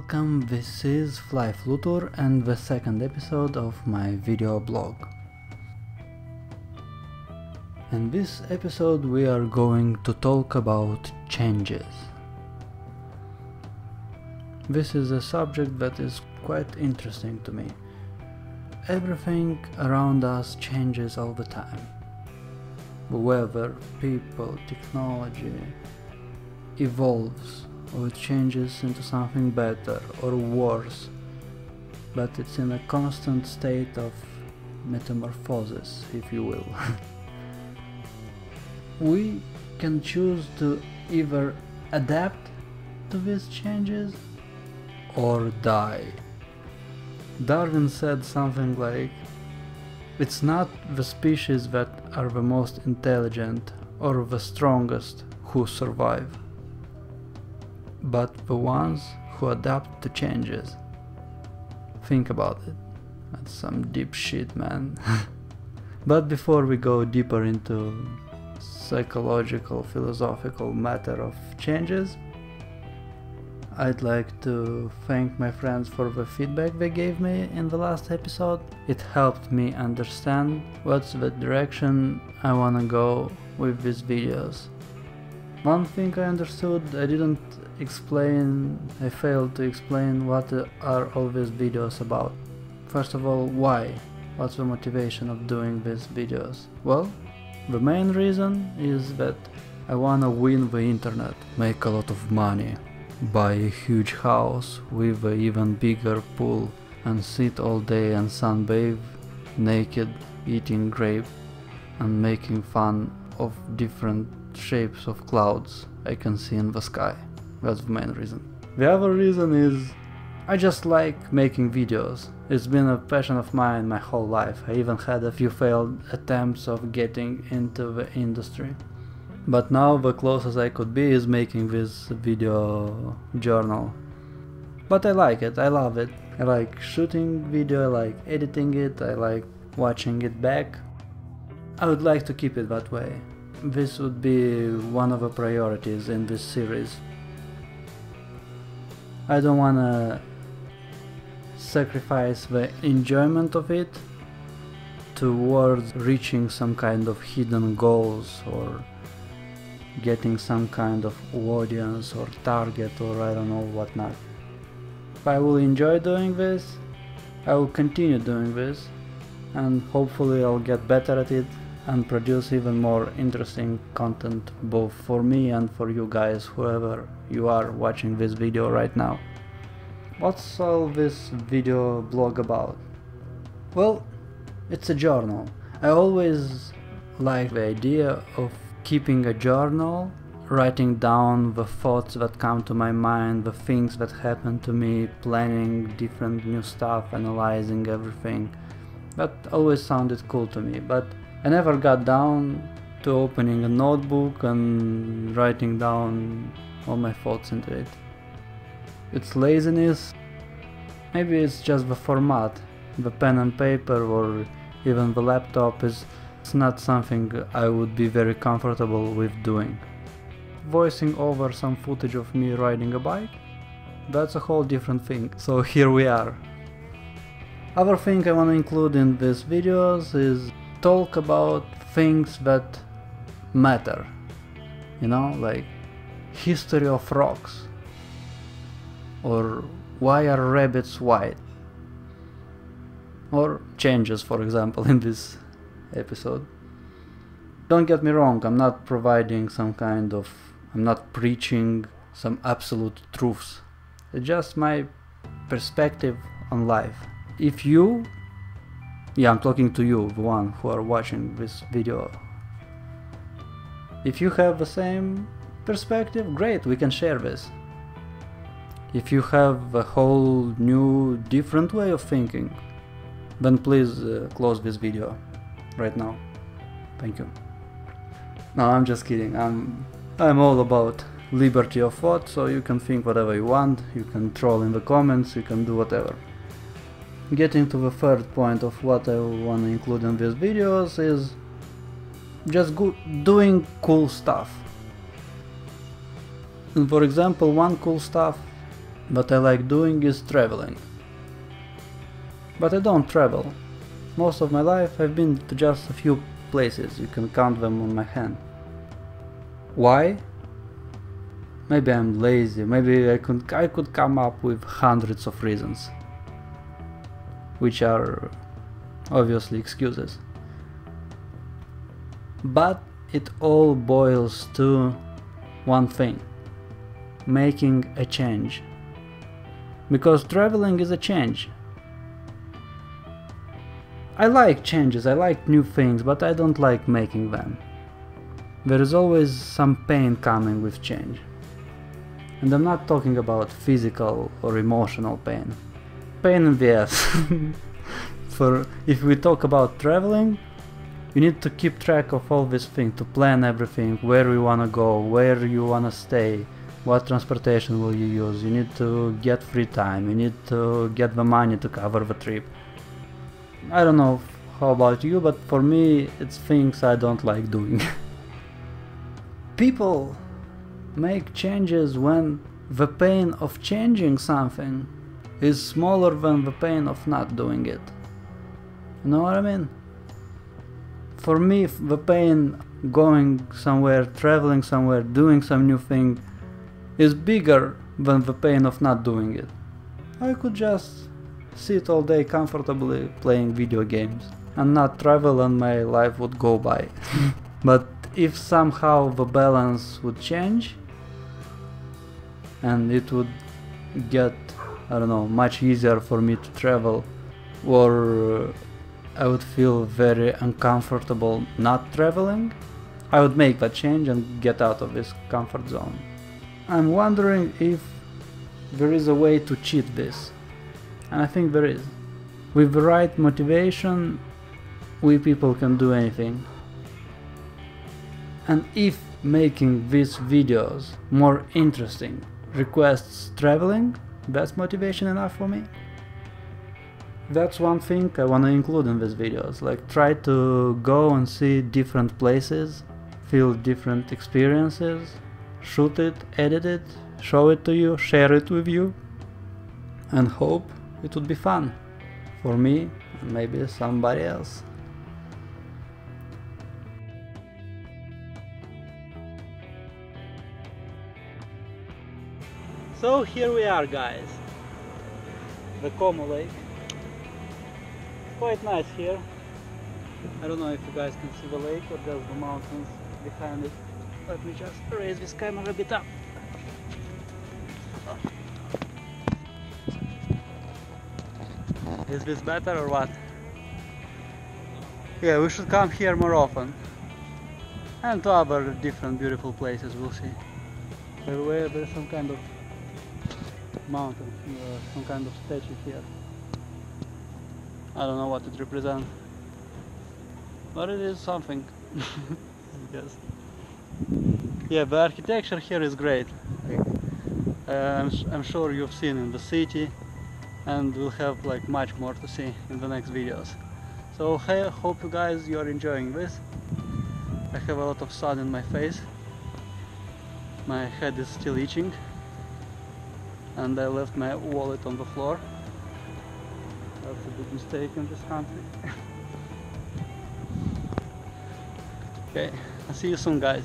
Welcome, this is Fly Flutur and the second episode of my video blog. In this episode we are going to talk about changes. This is a subject that is quite interesting to me. Everything around us changes all the time. The weather, people, technology evolves, or it changes into something better or worse, but it's in a constant state of metamorphosis, if you will. We can choose to either adapt to these changes or die. Darwin said something like, "It's not the species that are the most intelligent or the strongest who survive, but the ones who adapt to changes." Think about it. That's some deep shit, man. But before we go deeper into psychological, philosophical matter of changes, I'd like to thank my friends for the feedback they gave me in the last episode. It helped me understand what's the direction I wanna go with these videos. One thing I understood, I failed to explain what are all these videos about. First of all, why? What's the motivation of doing these videos? Well, the main reason is that I wanna win the internet, make a lot of money, buy a huge house with an even bigger pool, and sit all day and sunbathe naked, eating grape and making fun of different shapes of clouds I can see in the sky. That's the main reason. The other reason is I just like making videos. It's been a passion of mine my whole life. I even had a few failed attempts of getting into the industry. But now the closest I could be is making this video journal. But I like it, I love it. I like shooting video, I like editing it, I like watching it back. I would like to keep it that way. This would be one of the priorities in this series. I don't wanna sacrifice the enjoyment of it towards reaching some kind of hidden goals or getting some kind of audience or target or I don't know what not. If I will enjoy doing this, I will continue doing this, and hopefully I'll get better at it and produce even more interesting content both for me and for you guys, whoever you are watching this video right now. What's all this video blog about? Well, it's a journal. I always like the idea of keeping a journal, writing down the thoughts that come to my mind, the things that happen to me, planning different new stuff, analyzing everything. That always sounded cool to me, but I never got down to opening a notebook and writing down all my thoughts into it. It's laziness, maybe it's just the format. The pen and paper or even the laptop is not something I would be very comfortable with doing. Voicing over some footage of me riding a bike, that's a whole different thing, so here we are. Other thing I want to include in these videos is talk about things that matter, you know, like history of rocks, or why are rabbits white, or changes, for example, in this episode. Don't get me wrong, I'm not preaching some absolute truths. It's just my perspective on life. If you, I'm talking to you, the one who are watching this video. If you have the same perspective, great, we can share this. If you have a whole new, different way of thinking, then please close this video right now. Thank you. No, I'm just kidding. I'm all about liberty of thought, so you can think whatever you want, you can troll in the comments, you can do whatever. Getting to the third point of what I want to include in these videos is just doing cool stuff. And for example, one cool stuff what I like doing is traveling. But I don't travel. Most of my life I've been to just a few places, you can count them on my hand. Why? Maybe I'm lazy, maybe I could come up with hundreds of reasons, which are obviously excuses. But it all boils to one thing: making a change. Because traveling is a change. I like changes, I like new things, but I don't like making them. There is always some pain coming with change. And I'm not talking about physical or emotional pain. Pain in the ass. For if we talk about traveling, you need to keep track of all these things, to plan everything, where you wanna go, where you wanna stay, what transportation will you use, you need to get free time, you need to get the money to cover the trip. I don't know how about you, but for me it's things I don't like doing. People make changes when the pain of changing something is smaller than the pain of not doing it. You know what I mean? For me, the pain going somewhere, traveling somewhere, doing some new thing is bigger than the pain of not doing it. I could just sit all day comfortably playing video games and not travel, and my life would go by. But if somehow the balance would change and it would get, I don't know, much easier for me to travel, or I would feel very uncomfortable not traveling, I would make that change and get out of this comfort zone. I'm wondering if there is a way to cheat this. And I think there is. With the right motivation, we people can do anything. And if making these videos more interesting requests traveling, that's motivation enough for me. That's one thing I want to include in these videos, like try to go and see different places, feel different experiences, shoot it, edit it, show it to you, share it with you, and hope it would be fun for me and maybe somebody else. So here we are, guys, the Como Lake. Quite nice here. I don't know if you guys can see the lake or just the mountains behind it. Let me just raise this camera a bit up. Is this better or what? Yeah, we should come here more often. And to other different beautiful places, we'll see. Everywhere there's some kind of mountain, some kind of statue here. I don't know what it represents, but it is something. I guess. Yeah, the architecture here is great. I'm sure you've seen in the city, and we'll have like much more to see in the next videos. So I hope you guys are enjoying this. I have a lot of sun in my face. My head is still itching, and I left my wallet on the floor. That's a big mistake in this country. Okay, I'll see you soon, guys.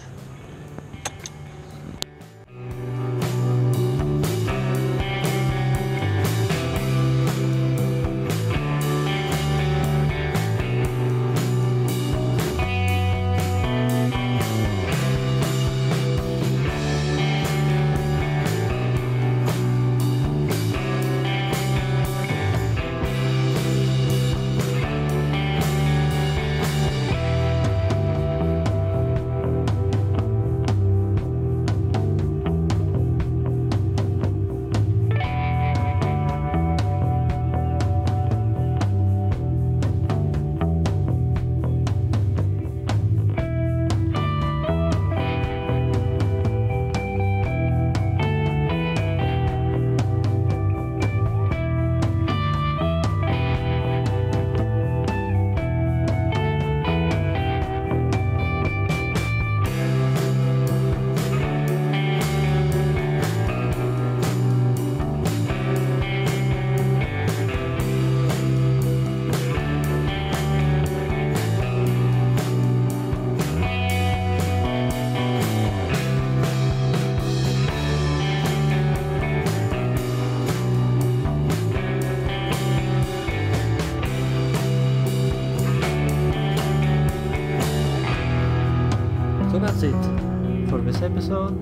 episode.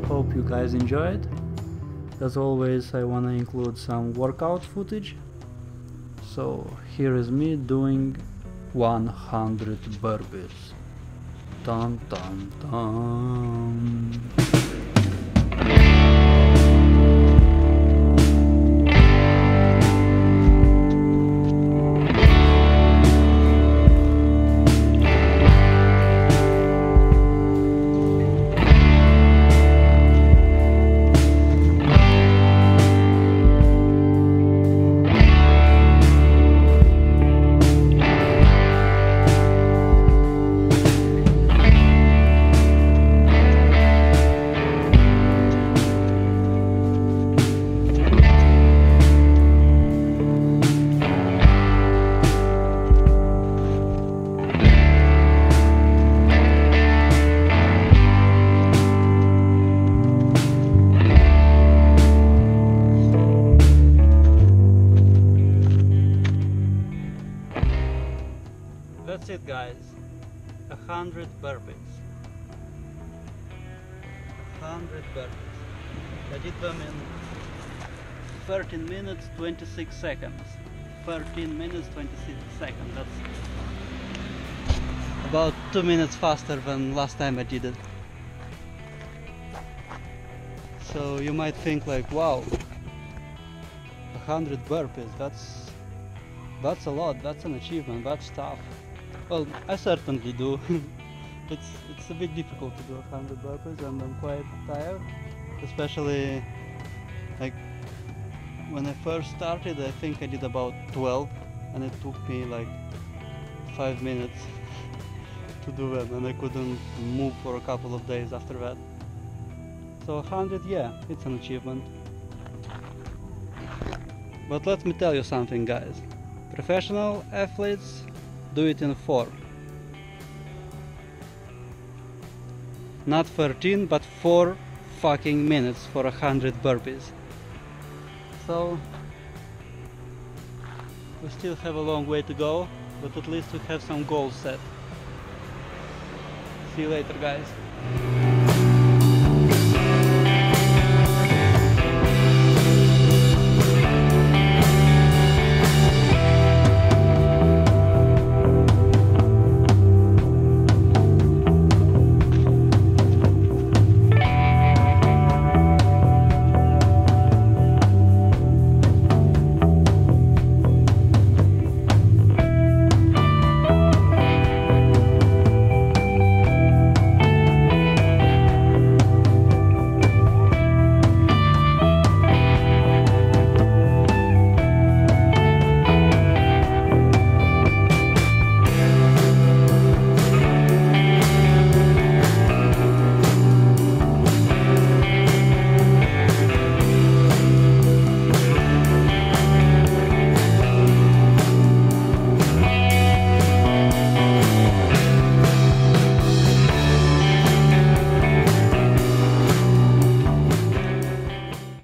Hope you guys enjoyed. As always, I wanna include some workout footage. So here is me doing 100 burpees. Dun dun dun. That's it, guys. 100 burpees. 100 burpees. I did them in 13 minutes 26 seconds. 13 minutes 26 seconds. That's about 2 minutes faster than last time I did it. So you might think like, wow, 100 burpees, that's a lot, that's an achievement, that's tough. Well, I certainly do. It's a bit difficult to do 100 burpees, and I'm quite tired, especially like when I first started. I think I did about 12, and it took me like 5 minutes to do them, and I couldn't move for a couple of days after that. So 100, yeah, it's an achievement. But let me tell you something, guys. Professional athletes do it in 4. Not 13, but 4 fucking minutes for 100 burpees. So we still have a long way to go, but at least we have some goals set. See you later, guys.